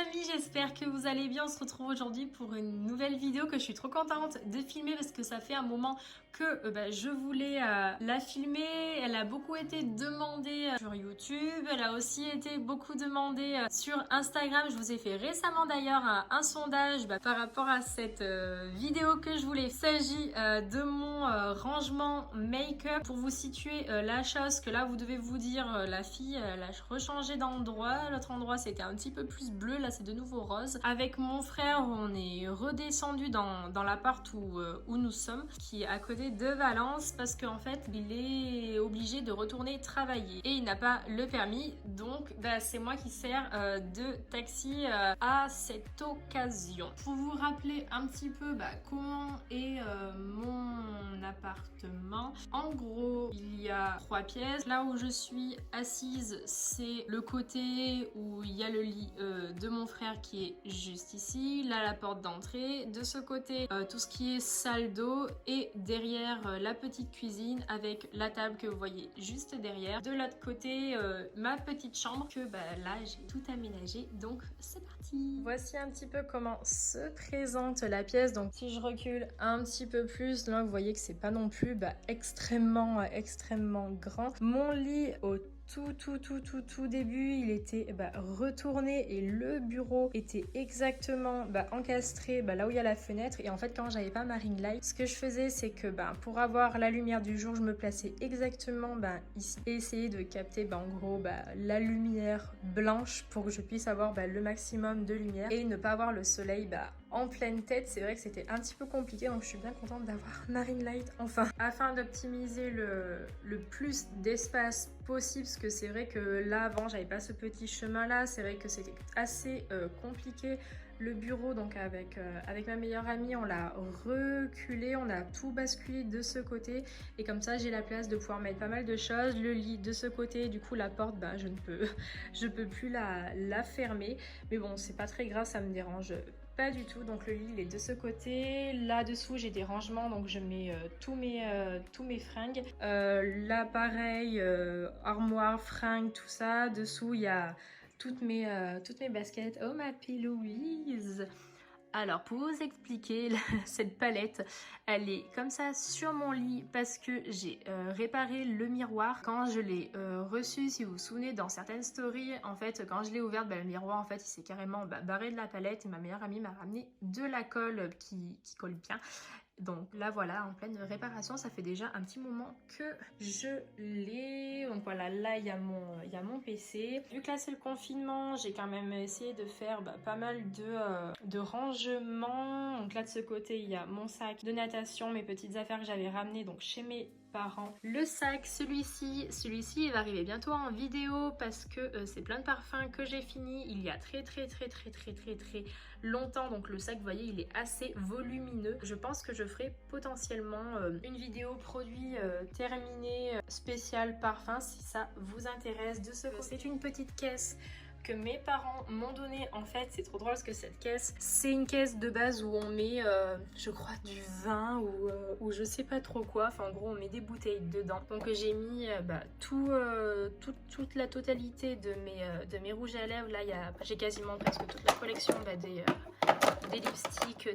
amis, j'espère que vous allez bien. On se retrouve aujourd'hui pour une nouvelle vidéo que je suis trop contente de filmer parce que ça fait un moment que je voulais la filmer. Elle a beaucoup été demandée sur YouTube, elle a aussi été beaucoup demandée sur Instagram. Je vous ai fait récemment d'ailleurs un sondage par rapport à cette vidéo que je voulais. Il s'agit de mon rangement make-up. Pour vous situer la chose que là vous devez vous dire, la fille elle a rechangé d'endroit. L'autre endroit c'était un petit peu plus bleu, là c'est de nouveau rose. Avec mon frère on est redescendu dans l'appart où nous sommes, qui est à côté de Valence, parce qu'en fait il est obligé de retourner travailler et il n'a pas le permis, donc c'est moi qui sers de taxi à cette occasion. Pour vous rappeler un petit peu comment est mon appartement, en gros il y a 3 pièces. Là où je suis assise c'est le côté où il y a le lit de mon frère qui est juste ici, là la porte d'entrée, de ce côté tout ce qui est salle d'eau, et derrière la petite cuisine avec la table que vous voyez juste derrière. De l'autre côté ma petite chambre que là j'ai tout aménagé, donc c'est parti. Voici un petit peu comment se présente la pièce. Donc si je recule un petit peu plus, là vous voyez que c'est pas non plus extrêmement grand. Mon lit au tout début il était retourné et le bureau était exactement encastré là où il y a la fenêtre. Et en fait quand j'avais pas ma ring light, ce que je faisais c'est que pour avoir la lumière du jour je me plaçais exactement ici et essayer de capter en gros la lumière blanche pour que je puisse avoir le maximum de lumière et ne pas avoir le soleil en pleine tête. C'est vrai que c'était un petit peu compliqué, donc je suis bien contente d'avoir ma ring light enfin. Afin d'optimiser le plus d'espace possible, parce que c'est vrai que là avant j'avais pas ce petit chemin là, c'est vrai que c'était assez compliqué. Le bureau, donc avec ma meilleure amie, on l'a reculé, on a tout basculé de ce côté et comme ça j'ai la place de pouvoir mettre pas mal de choses. Le lit de ce côté, du coup la porte je peux plus la fermer, mais bon c'est pas très grave, ça me dérange pas du tout. Donc le lit il est de ce côté, là dessous j'ai des rangements, donc je mets tous mes fringues, là pareil, armoire, fringues, tout ça. Dessous il y a toutes mes baskets. Oh ma Louise. Alors pour vous expliquer, cette palette elle est comme ça sur mon lit parce que j'ai réparé le miroir quand je l'ai reçu. Si vous vous souvenez dans certaines stories, en fait quand je l'ai ouverte, le miroir en fait il s'est carrément barré de la palette et ma meilleure amie m'a ramené de la colle qui colle bien. Donc là voilà, en pleine réparation, ça fait déjà un petit moment que je l'ai. Donc voilà, là il y a mon PC. Vu que là c'est le confinement, j'ai quand même essayé de faire pas mal de rangements. Donc là de ce côté il y a mon sac de natation, mes petites affaires que j'avais ramenées donc chez mes parents. Le sac, celui-ci il va arriver bientôt en vidéo parce que c'est plein de parfums que j'ai fini il y a très longtemps. Donc le sac vous voyez il est assez volumineux. Je pense que je ferai potentiellement une vidéo produit terminé spécial parfum si ça vous intéresse. De ce côté c'est une petite caisse que mes parents m'ont donné. En fait c'est trop drôle parce que cette caisse c'est une caisse de base où on met je crois du vin ou je sais pas trop quoi, enfin en gros on met des bouteilles dedans. Donc j'ai mis toute la totalité de mes rouges à lèvres. Là j'ai quasiment presque toute la collection des lipsticks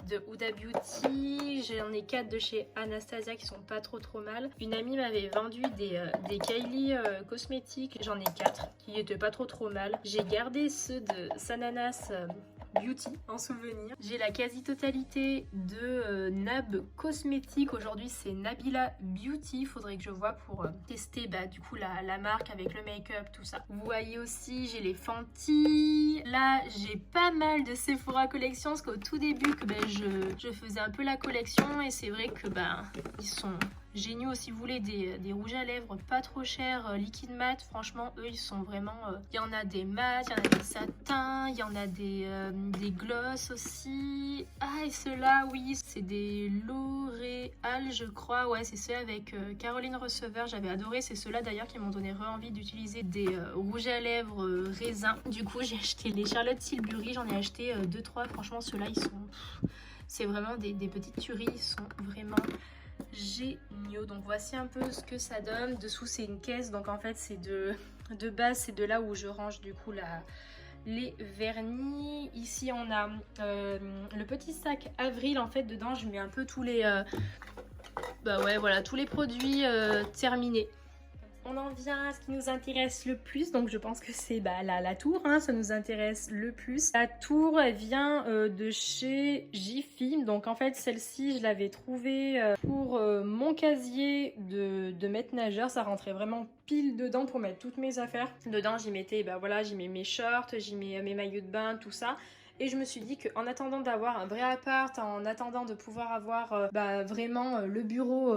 de Huda Beauty. J'en ai 4 de chez Anastasia qui sont pas trop mal. Une amie m'avait vendu des Kylie cosmétiques, j'en ai 4 qui étaient pas trop mal. J'ai gardé ceux de Sananas Beauty en souvenir. J'ai la quasi-totalité de Nab Cosmétiques. Aujourd'hui c'est Nabila Beauty. Faudrait que je vois pour tester du coup la marque avec le make-up, tout ça. Vous voyez aussi j'ai les Fenty. Là j'ai pas mal de Sephora collection parce qu'au tout début que je faisais un peu la collection et c'est vrai que ils sont géniaux. Si vous voulez des rouges à lèvres pas trop chers, liquide mat, franchement eux ils sont vraiment il y en a des mat, il y en a des satins, il y en a des gloss aussi. Ah et ceux-là oui c'est des L'Oréal je crois, ouais c'est ceux avec Caroline Receveur, j'avais adoré. C'est ceux-là d'ailleurs qui m'ont donné envie d'utiliser des rouges à lèvres raisin. Du coup j'ai acheté les Charlotte Tilbury, j'en ai acheté 2-3, franchement ceux-là ils sont c'est vraiment des petites tueries, ils sont vraiment géniaux. Donc voici un peu ce que ça donne. Dessous c'est une caisse, donc en fait c'est de base c'est de là où je range du coup les vernis. Ici on a le petit sac Avril, en fait dedans je mets un peu tous les tous les produits terminés. On en vient à ce qui nous intéresse le plus, donc je pense que c'est la tour, hein, ça nous intéresse le plus. La tour, elle vient de chez Jiffy, donc en fait celle-ci je l'avais trouvée pour mon casier de maître nageur, ça rentrait vraiment pile dedans pour mettre toutes mes affaires. Dedans j'y mettais, j'y mets mes shorts, j'y mets mes maillots de bain, tout ça. Et je me suis dit qu'en attendant d'avoir un vrai appart, en attendant de pouvoir avoir vraiment le bureau,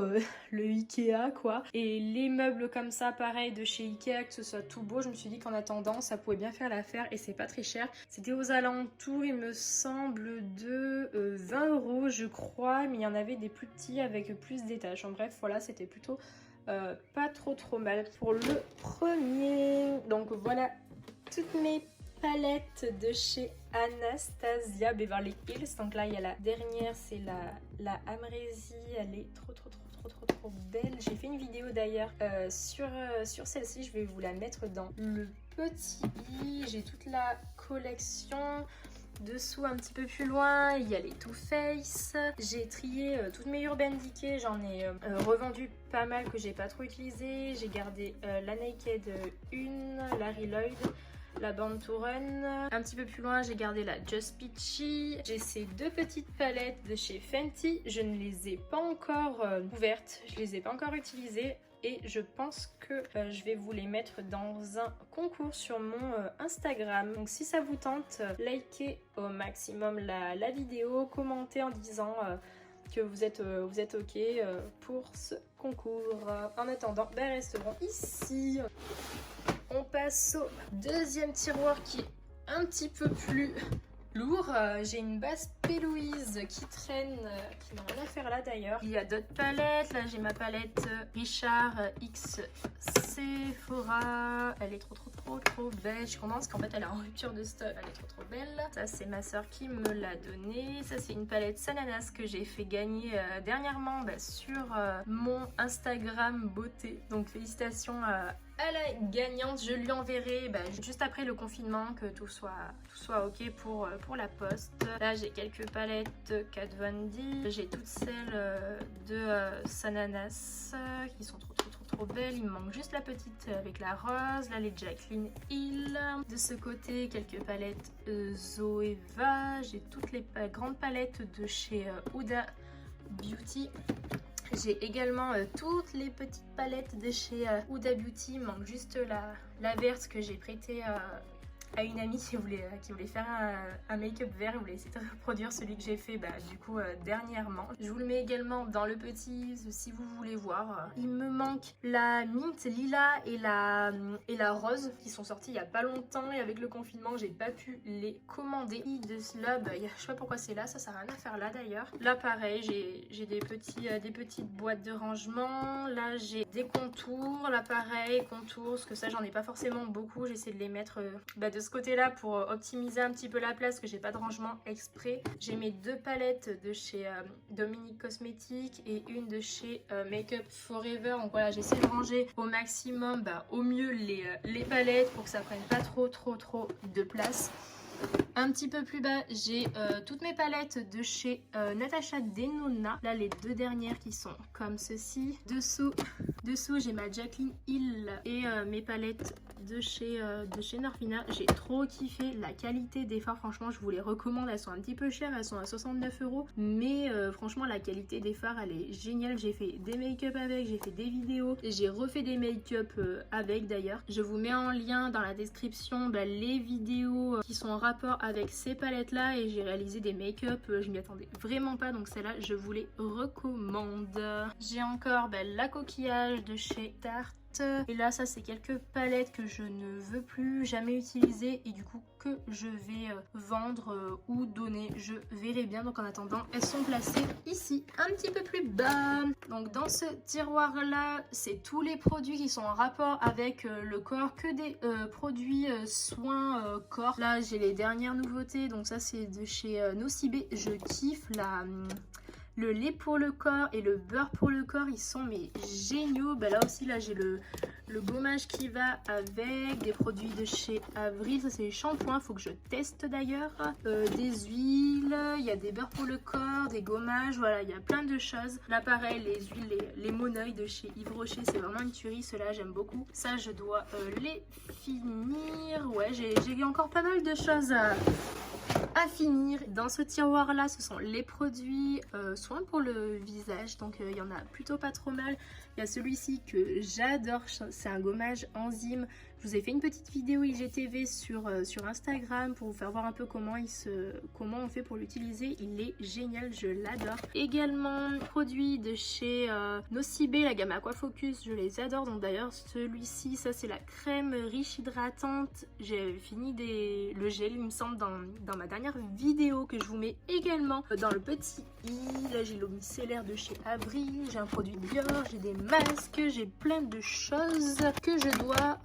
le Ikea quoi, et les meubles comme ça, pareil de chez Ikea, que ce soit tout beau, je me suis dit qu'en attendant ça pouvait bien faire l'affaire et c'est pas très cher. C'était aux alentours, il me semble, de 20 € je crois, mais il y en avait des plus petits avec plus d'étages. En bref, voilà, c'était plutôt pas trop mal pour le premier. Donc voilà toutes mes palettes de chez Anastasia Beverly Hills. Donc là il y a la dernière, c'est la Amrésie, elle est trop belle. J'ai fait une vidéo d'ailleurs sur celle-ci, je vais vous la mettre dans le petit i. J'ai toute la collection. Dessous un petit peu plus loin il y a les Too Faced. J'ai trié toutes mes Urban Decay, j'en ai revendu pas mal que j'ai pas trop utilisé. J'ai gardé la Naked 1, la Reload, la Born to Run. Un petit peu plus loin j'ai gardé la Just Peachy. J'ai ces deux petites palettes de chez Fenty, je ne les ai pas encore ouvertes, je les ai pas encore utilisées et je pense que je vais vous les mettre dans un concours sur mon Instagram. Donc si ça vous tente, likez au maximum la vidéo, commentez en disant que vous êtes ok pour ce concours. En attendant, resteront ici. On passe au deuxième tiroir qui est un petit peu plus lourd. J'ai une base P. Louise qui traîne, qui n'a rien à faire là d'ailleurs. Il y a d'autres palettes. Là j'ai ma palette Richard X Sephora. Elle est trop belle. Je suis contente parce qu'en fait elle est en rupture de stock. Elle est trop belle. Ça c'est ma soeur qui me l'a donnée. Ça c'est une palette Sananas que j'ai fait gagner dernièrement sur mon Instagram beauté. Donc félicitations à la gagnante. Je lui enverrai juste après le confinement, que tout soit ok pour la poste. Là j'ai quelques palettes Kat Von D. J'ai toutes celles de Sananas qui sont trop belles. Il me manque juste la petite avec la rose. Là les Jacqueline Hill. De ce côté quelques palettes Zoeva. J'ai toutes les grandes palettes de chez Huda Beauty. J'ai également toutes les petites palettes de chez Huda Beauty. Il me manque juste la verte que j'ai prêtée à une amie qui voulait faire un make-up vert et voulait essayer de reproduire celui que j'ai fait dernièrement. Je vous le mets également dans le petit si vous voulez voir. Il me manque la mint lila et la rose qui sont sorties il y a pas longtemps, et avec le confinement j'ai pas pu les commander. De cela, je sais pas pourquoi c'est là, ça n'a rien à faire là d'ailleurs. Là pareil, j'ai des petites boîtes de rangement. Là j'ai des contours, là pareil, contours, parce que ça j'en ai pas forcément beaucoup. J'essaie de les mettre de ce côté là pour optimiser un petit peu la place, que j'ai pas de rangement exprès. J'ai mes deux palettes de chez Dominique Cosmétiques et une de chez Makeup Forever. Donc voilà, j'essaie de ranger au maximum au mieux les palettes pour que ça prenne pas trop de place. Un petit peu plus bas, j'ai toutes mes palettes de chez Natasha Denona. Là, les deux dernières qui sont comme ceci. Dessous j'ai ma Jacqueline Hill et mes palettes de chez Norfina. J'ai trop kiffé la qualité des fards. Franchement, je vous les recommande. Elles sont un petit peu chères, elles sont à 69 €. Mais franchement, la qualité des fards, elle est géniale. J'ai fait des make-up avec, j'ai fait des vidéos. J'ai refait des make-up avec d'ailleurs. Je vous mets en lien dans la description les vidéos qui sont en rapport avec ces palettes là, et j'ai réalisé des make-up, je m'y attendais vraiment pas, donc celle-là je vous les recommande. J'ai encore la coquillage de chez Tarte. Et là ça c'est quelques palettes que je ne veux plus jamais utiliser et du coup que je vais vendre ou donner, je verrai bien. Donc en attendant, elles sont placées ici un petit peu plus bas. Donc dans ce tiroir là, c'est tous les produits qui sont en rapport avec le corps, que des produits soins corps. Là j'ai les dernières nouveautés, donc ça c'est de chez Nocibé. Je kiffe Le lait pour le corps et le beurre pour le corps, ils sont mais géniaux. Bah là aussi, là j'ai le gommage qui va avec, des produits de chez Avril, ça c'est les shampoings, faut que je teste d'ailleurs. Des huiles, il y a des beurres pour le corps, des gommages, voilà, il y a plein de choses. Là pareil, les huiles, les Moneuil de chez Yves Rocher, c'est vraiment une tuerie, ceux-là j'aime beaucoup. Ça je dois les finir, ouais j'ai encore pas mal de choses à finir. Dans ce tiroir là, ce sont les produits soins pour le visage, donc il y en a plutôt pas trop mal. Il y a celui-ci que j'adore, c'est un gommage enzyme. Je vous ai fait une petite vidéo IGTV sur Instagram pour vous faire voir un peu comment on fait pour l'utiliser. Il est génial, je l'adore. Également, produits de chez Nocibé, la gamme Aquafocus, je les adore. Donc d'ailleurs, celui-ci, ça c'est la crème riche hydratante. J'ai fini le gel, il me semble, dans ma dernière vidéo que je vous mets également dans le petit i. Là, j'ai l'eau micellaire de chez Avril, j'ai un produit Dior, j'ai des masques, j'ai plein de choses que je dois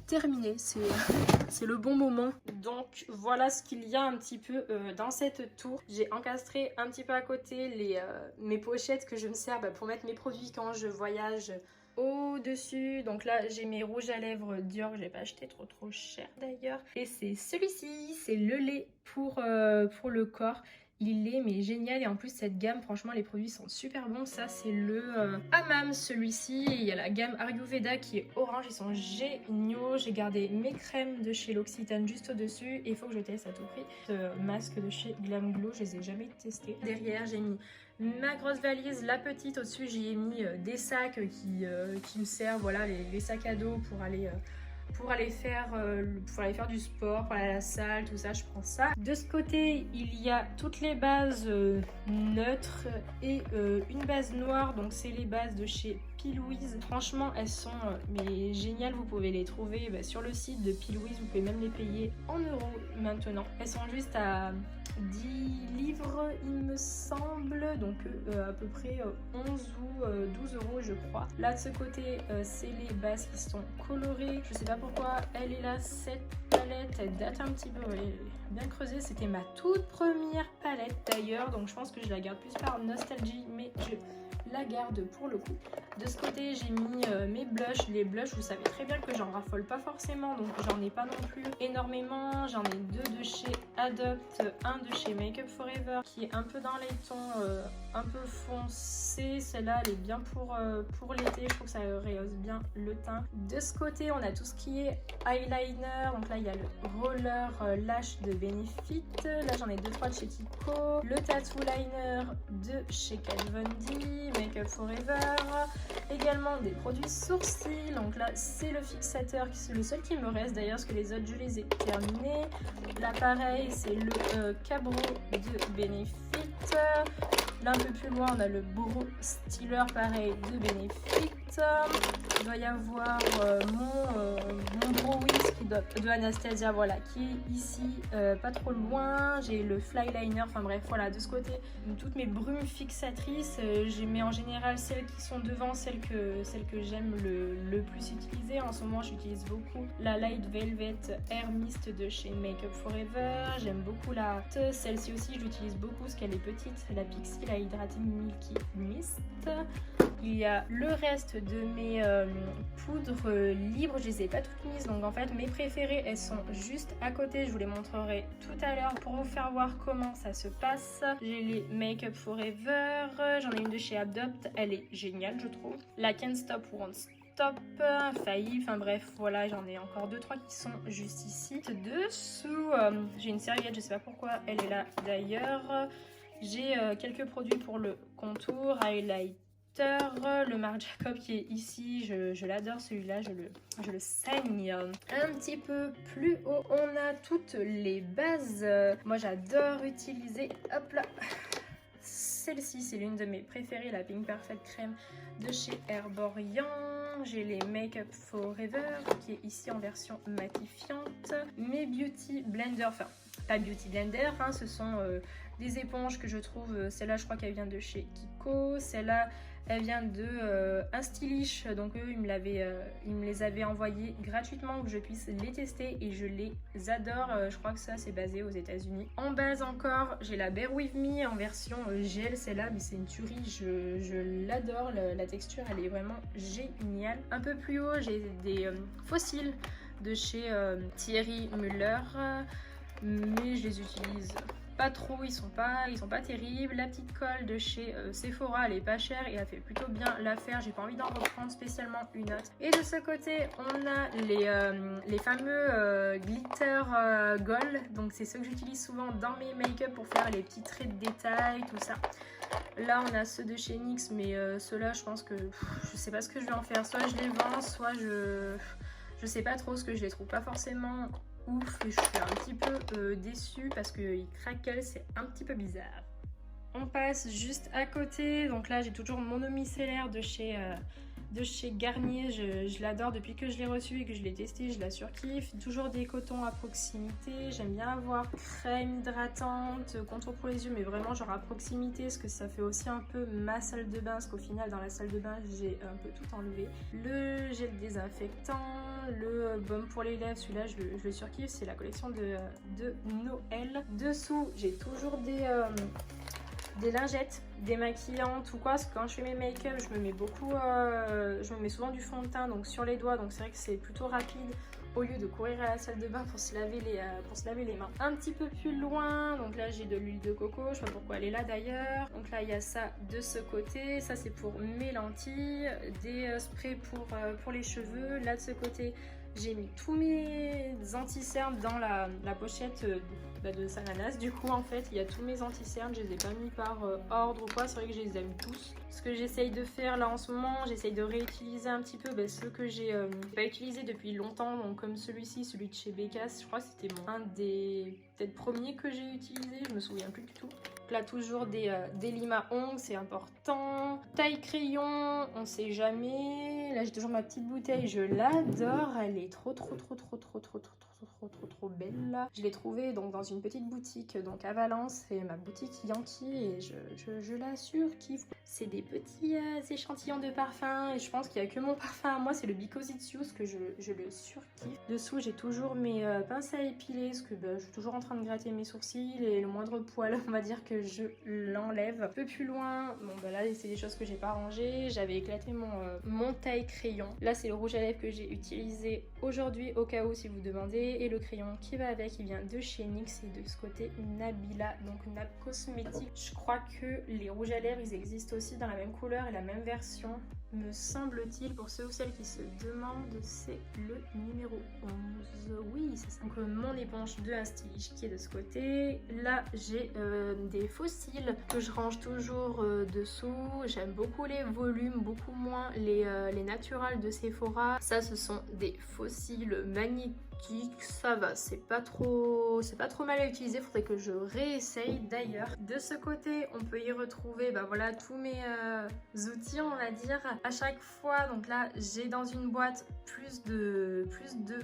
terminer, c'est le bon moment. Donc voilà ce qu'il y a un petit peu dans cette tour. J'ai encastré un petit peu à côté mes pochettes que je me sers pour mettre mes produits quand je voyage au-dessus. Donc là j'ai mes rouges à lèvres Dior, je l'ai pas acheté trop cher d'ailleurs. Et c'est celui-ci, c'est le lait pour le corps. Il est mais génial, et en plus cette gamme, franchement les produits sont super bons. Ça c'est le Hammam, celui-ci. Il y a la gamme Ayurveda qui est orange, ils sont géniaux. J'ai gardé mes crèmes de chez L'Occitane juste au dessus et il faut que je teste à tout prix. Ce masque de chez Glam Glow, je les ai jamais testés. Derrière j'ai mis ma grosse valise, la petite au-dessus j'y ai mis des sacs qui me servent, voilà, les sacs à dos pour aller faire du sport, pour aller à la salle, tout ça, je prends ça. De ce côté, il y a toutes les bases neutres et une base noire, donc c'est les bases de chez P. Louise. Franchement, elles sont mais géniales, vous pouvez les trouver sur le site de P. Louise, vous pouvez même les payer en euros maintenant. Elles sont juste à 10 livres il me semble, donc à peu près 11 ou 12 euros je crois. Là de ce côté c'est les bases qui sont colorées, je sais pas pourquoi elle est là, cette palette elle date un petit peu, elle est bien creusée, c'était ma toute première palette d'ailleurs, donc je pense que je la garde plus par nostalgie, mais je la garde pour le coup. De ce côté j'ai mis mes blushs. Les blushs vous savez très bien que j'en raffole pas forcément, donc j'en ai pas non plus énormément. J'en ai deux de chez Adopt, un de chez Make Up For Ever qui est un peu dans les tons un peu foncés. Celle-là elle est bien pour l'été, je trouve que ça rehausse bien le teint. De ce côté on a tout ce qui est eyeliner, donc là il y a le roller lash de Benefit, là j'en ai 2-3 de chez Kiko, le tattoo liner de chez Kat Von D, Make Up For Ever, également des produits sourcils, donc là c'est le fixateur, c'est le seul qui me reste d'ailleurs parce que les autres je les ai terminés. Là pareil c'est le Cabro de Benefit. Là un peu plus loin on a le Brow Stiller pareil de Benefit. Il doit y avoir mon Brow Whisk de Anastasia, voilà, qui est ici pas trop loin. J'ai le Flyliner, enfin bref voilà, de ce côté toutes mes brumes fixatrices, j'ai mis en général celles qui sont devant, celles que j'aime le plus utiliser. En ce moment j'utilise beaucoup la Light Velvet Air Mist de chez Make Up For Ever. J'aime beaucoup celle-ci aussi, je l'utilise beaucoup parce qu'elle est petite, la Pixi, la Hydrating Milky Mist. Il y a le reste de mes poudres libres, je les ai pas toutes mises, donc en fait mes préférées elles sont juste à côté, je vous les montrerai tout à l'heure pour vous faire voir comment ça se passe. J'ai les Make Up For Ever, j'en ai une de chez Adopt, elle est géniale je trouve. La Can't Stop Won't Stop, Failli, enfin bref voilà, j'en ai encore 2-3 qui sont juste ici. Dessous j'ai une serviette, je sais pas pourquoi elle est là d'ailleurs. J'ai quelques produits pour le contour, highlight, le Marc Jacob qui est ici, je l'adore celui-là, je le saigne. Un petit peu plus haut on a toutes les bases, moi j'adore utiliser, hop là, celle-ci c'est l'une de mes préférées, la Pink Perfect Crème de chez Herborian. J'ai les Make Up For Ever qui est ici en version matifiante, mes Beauty Blender, enfin pas Beauty Blender, hein, ce sont des éponges que je trouve, celle-là je crois qu'elle vient de chez Kiko, celle-là Elle vient de Instylish, donc eux ils me les avaient envoyés gratuitement pour que je puisse les tester et je les adore. Je crois que ça c'est basé aux États-Unis. En base encore, j'ai la Bear With Me en version gel, celle-là, mais c'est une tuerie, je l'adore, la texture elle est vraiment géniale. Un peu plus haut, j'ai des fossiles de chez Thierry Müller, mais je les utilise pas trop, ils sont pas terribles. La petite colle de chez Sephora, elle est pas chère et elle fait plutôt bien l'affaire. J'ai pas envie d'en reprendre spécialement une autre. Et de ce côté, on a les fameux glitter gold. Donc c'est ceux que j'utilise souvent dans mes make-up pour faire les petits traits de détail, tout ça. Là, on a ceux de chez NYX, mais ceux-là, je pense que je sais pas ce que je vais en faire. Soit je les vends, soit je sais pas trop, ce que je les trouve pas forcément ouf et je suis un petit peu déçue parce qu'ils craquent, c'est un petit peu bizarre. On passe juste à côté, donc là j'ai toujours mon eau micellaire de chez Garnier, je l'adore depuis que je l'ai reçu et que je l'ai testé, je la surkiffe. Toujours des cotons à proximité, j'aime bien avoir crème hydratante, contour pour les yeux, mais vraiment genre à proximité, parce que ça fait aussi un peu ma salle de bain, parce qu'au final dans la salle de bain j'ai un peu tout enlevé. Le gel désinfectant, le baume pour les lèvres, celui-là je le surkiffe, c'est la collection de Noël. Dessous j'ai toujours des lingettes démaquillantes ou quoi, parce que quand je fais mes make-up je me mets beaucoup je me mets souvent du fond de teint donc sur les doigts, donc c'est vrai que c'est plutôt rapide au lieu de courir à la salle de bain pour se laver les mains. Un petit peu plus loin, donc là j'ai de l'huile de coco, je sais pas pourquoi elle est là d'ailleurs. Donc là il y a ça de ce côté, ça c'est pour mes lentilles, des sprays pour les cheveux. Là de ce côté j'ai mis tous mes anti-cernes dans la pochette de Sananas. Du coup en fait il y a tous mes anti-cernes, je les ai pas mis par ordre ou quoi, c'est vrai que je les aime tous. Ce que j'essaye de faire là en ce moment, j'essaye de réutiliser un petit peu ceux que j'ai pas utilisés depuis longtemps, donc comme celui-ci, celui de chez Becas, je crois que c'était un des peut-être premiers que j'ai utilisé, je me souviens plus du tout. Là toujours des limes à ongles, c'est important. Taille crayon, on sait jamais. Là j'ai toujours ma petite bouteille, je l'adore, elle est trop belle là. Je l'ai trouvée donc dans une petite boutique donc à Valence, c'est ma boutique Yankee et je la surkiffe. C'est des petits échantillons de parfum et je pense qu'il n'y a que mon parfum à moi, c'est le Because It's You, que je le surkiffe. Dessous j'ai toujours mes pinces à épiler parce que je suis toujours en train de gratter mes sourcils et le moindre poil on va dire que je l'enlève. Un peu plus loin, bon là c'est des choses que j'ai pas rangées, j'avais éclaté mon taille crayon. Là c'est le rouge à lèvres que j'ai utilisé aujourd'hui au cas où si vous demandez, et le crayon qui va avec, il vient de chez NYX et de ce côté Nabila, donc Nab Cosmétique. Je crois que les rouges à lèvres ils existent aussi dans la même couleur et la même version, me semble-t-il. Pour ceux ou celles qui se demandent, c'est le numéro 11. Oui, c'est ça. Donc mon éponge de Instylish qui est de ce côté. Là, j'ai des fossiles que je range toujours dessous. J'aime beaucoup les volumes, beaucoup moins les naturals de Sephora. Ça, ce sont des fossiles magnétiques. Ça va, c'est pas trop mal à utiliser, faudrait que je réessaye d'ailleurs. De ce côté on peut y retrouver voilà tous mes outils on va dire à chaque fois. Donc là j'ai dans une boîte plus de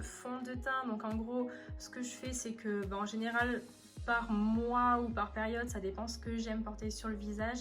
fond de teint, donc en gros ce que je fais c'est que en général par mois ou par période, ça dépend ce que j'aime porter sur le visage,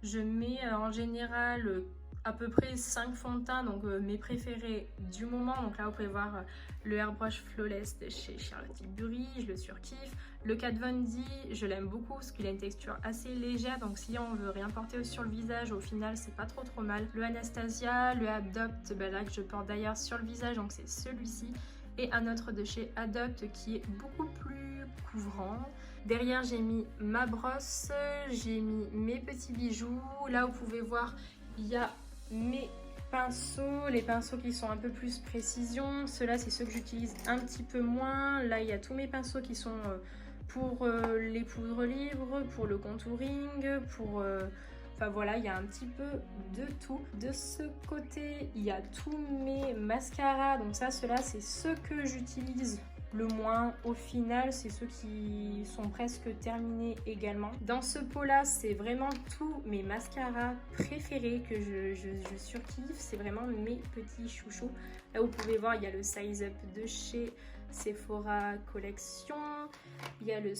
je mets en général à peu près 5 fonds de teint, donc mes préférés du moment. Donc là vous pouvez voir le Airbrush Flawless de chez Charlotte Tilbury, je le surkiffe. Le Kat Von D, je l'aime beaucoup parce qu'il a une texture assez légère, donc si on veut rien porter sur le visage, au final c'est pas trop mal. Le Anastasia, le Adopt, là que je porte d'ailleurs sur le visage, donc c'est celui-ci. Et un autre de chez Adopt qui est beaucoup plus couvrant. Derrière j'ai mis ma brosse, j'ai mis mes petits bijoux. Là vous pouvez voir il y a mes pinceaux, les pinceaux qui sont un peu plus précision. Ceux-là c'est ceux que j'utilise un petit peu moins. Là il y a tous mes pinceaux qui sont pour les poudres libres, pour le contouring, pour enfin voilà, il y a un petit peu de tout. De ce côté il y a tous mes mascaras, donc ça ceux-là c'est ceux que j'utilise le moins au final, c'est ceux qui sont presque terminés également. Dans ce pot là c'est vraiment tous mes mascaras préférés que je surkiffe, c'est vraiment mes petits chouchous. Là vous pouvez voir il y a le Size Up de chez Sephora Collection. Il y a le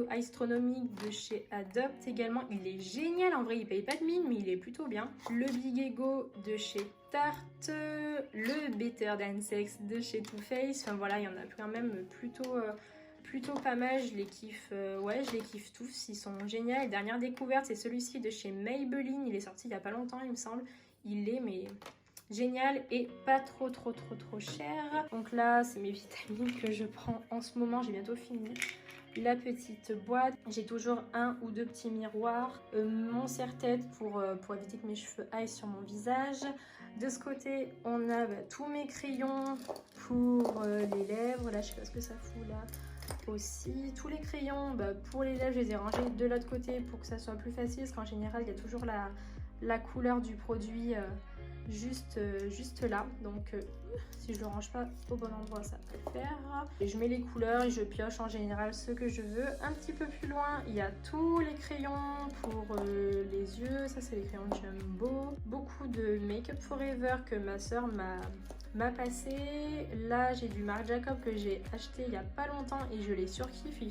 Astronomique de chez Adopt également. Il est génial, en vrai, il paye pas de mine, mais il est plutôt bien. Le Big Ego de chez Tarte. Le Better Than Sex de chez Too Faced. Enfin voilà, il y en a quand même plutôt pas mal, je les kiffe, ouais, je les kiffe tous, ils sont géniaux. Et dernière découverte, c'est celui-ci de chez Maybelline, il est sorti il y a pas longtemps, il me semble. Il est mais génial et pas trop cher. Donc là, c'est mes vitamines que je prends en ce moment, j'ai bientôt fini. La petite boîte, j'ai toujours un ou deux petits miroirs, mon serre-tête pour éviter que mes cheveux aillent sur mon visage. De ce côté, on a tous mes crayons pour les lèvres, là je sais pas ce que ça fout là. Aussi, tous les crayons pour les lèvres, je les ai rangés de l'autre côté pour que ça soit plus facile, parce qu'en général, il y a toujours la couleur du produit juste là. Donc, si je le range pas au bon endroit, ça peut le faire. Et je mets les couleurs et je pioche en général ce que je veux. Un petit peu plus loin, il y a tous les crayons pour les yeux. Ça, c'est les crayons Jumbo. Beaucoup de Make Up Forever que ma soeur m'a passé. Là, j'ai du Marc Jacob que j'ai acheté il y a pas longtemps et je les surkiffe.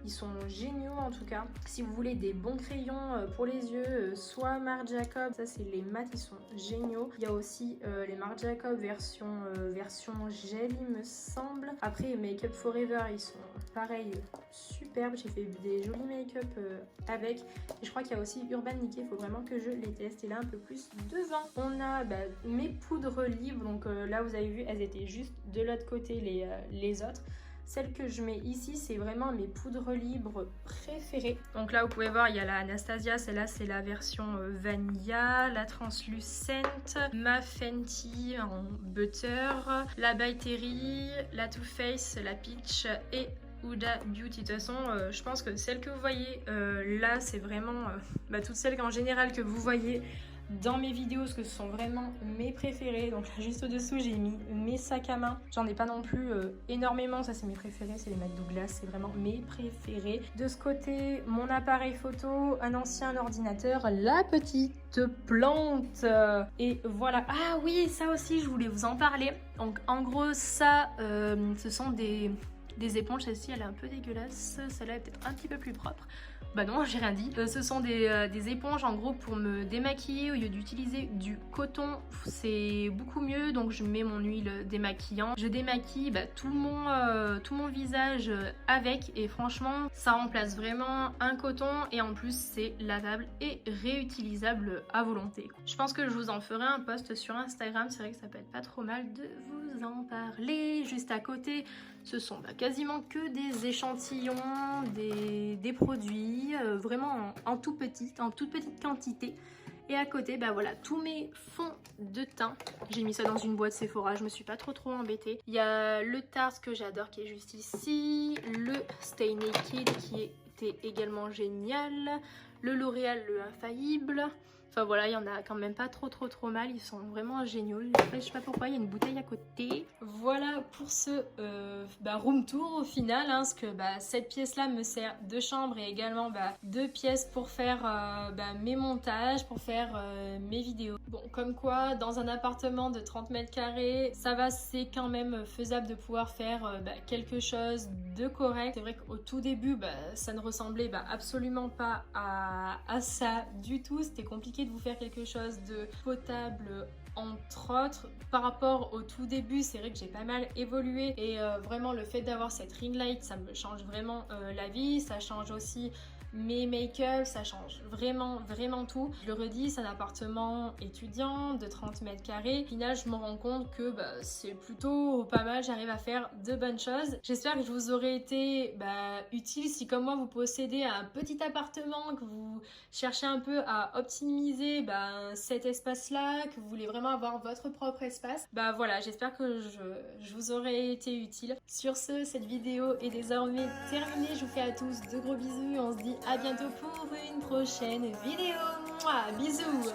Ils sont géniaux en tout cas. Si vous voulez des bons crayons pour les yeux, soit Marc Jacob, ça c'est les mat, ils sont géniaux. Il y a aussi les Marc Jacob version gel il me semble. Après Make Up Forever, ils sont pareil superbes. J'ai fait des jolis make-up avec. Et je crois qu'il y a aussi Urban Decay, il faut vraiment que je les teste. Et là un peu plus devant. On a mes poudres libres. Donc là vous avez vu, elles étaient juste de l'autre côté les autres. Celle que je mets ici, c'est vraiment mes poudres libres préférées. Donc là, vous pouvez voir, il y a la Anastasia. Celle-là, c'est la version Vanilla, la Translucent, ma Fenty en Butter, la By Terry, la Too Faced, la Peach et Huda Beauty. De toute façon, je pense que celle que vous voyez là, c'est vraiment toutes celles en général que vous voyez dans mes vidéos, parce que ce sont vraiment mes préférés. Donc là, juste au dessous, j'ai mis mes sacs à main. J'en ai pas non plus énormément. Ça, c'est mes préférés. C'est les Mac Douglas. C'est vraiment mes préférés. De ce côté, mon appareil photo, un ancien ordinateur, la petite plante. Et voilà. Ah oui, ça aussi, je voulais vous en parler. Donc en gros, ça, ce sont des éponges. Celle-ci, elle est un peu dégueulasse. Celle-là est peut-être un petit peu plus propre. Bah non, j'ai rien dit. Ce sont des éponges en gros pour me démaquiller. Au lieu d'utiliser du coton, c'est beaucoup mieux. Donc je mets mon huile démaquillante. Je démaquille tout mon visage avec. Et franchement, ça remplace vraiment un coton. Et en plus, c'est lavable et réutilisable à volonté. Je pense que je vous en ferai un post sur Instagram. C'est vrai que ça peut être pas trop mal de vous en parler. Juste à côté, ce sont quasiment que des échantillons, des produits, vraiment en toute petite quantité. Et à côté, voilà, tous mes fonds de teint. J'ai mis ça dans une boîte Sephora, je me suis pas trop embêtée. Il y a le Tarte que j'adore qui est juste ici, le Stay Naked qui était également génial, le L'Oréal, le Infaillible. Enfin voilà, il y en a quand même pas trop mal, ils sont vraiment géniaux. Après, je sais pas pourquoi, il y a une bouteille à côté. Voilà pour ce room tour au final, parce que cette pièce là me sert de chambre et également 2 pièces pour faire mes montages, pour faire mes vidéos. Bon, comme quoi, dans un appartement de 30 mètres carrés, ça va, c'est quand même faisable de pouvoir faire quelque chose de correct. C'est vrai qu'au tout début, ça ne ressemblait absolument pas à ça du tout. C'était compliqué de vous faire quelque chose de potable entre autres. Par rapport au tout début, c'est vrai que j'ai pas mal évolué et vraiment le fait d'avoir cette ring light, ça me change vraiment la vie. Ça change aussi mes make-up, ça change vraiment tout. Je le redis, c'est un appartement étudiant de 30 mètres carrés. Au final, je me rends compte que c'est plutôt pas mal, j'arrive à faire de bonnes choses. J'espère que je vous aurai été utile si comme moi vous possédez un petit appartement, que vous cherchez un peu à optimiser cet espace-là, que vous voulez vraiment avoir votre propre espace. Voilà, j'espère que je vous aurai été utile. Sur ce, cette vidéo est désormais terminée. Je vous fais à tous de gros bisous et on se dit à bientôt pour une prochaine vidéo. Mouah, bisous.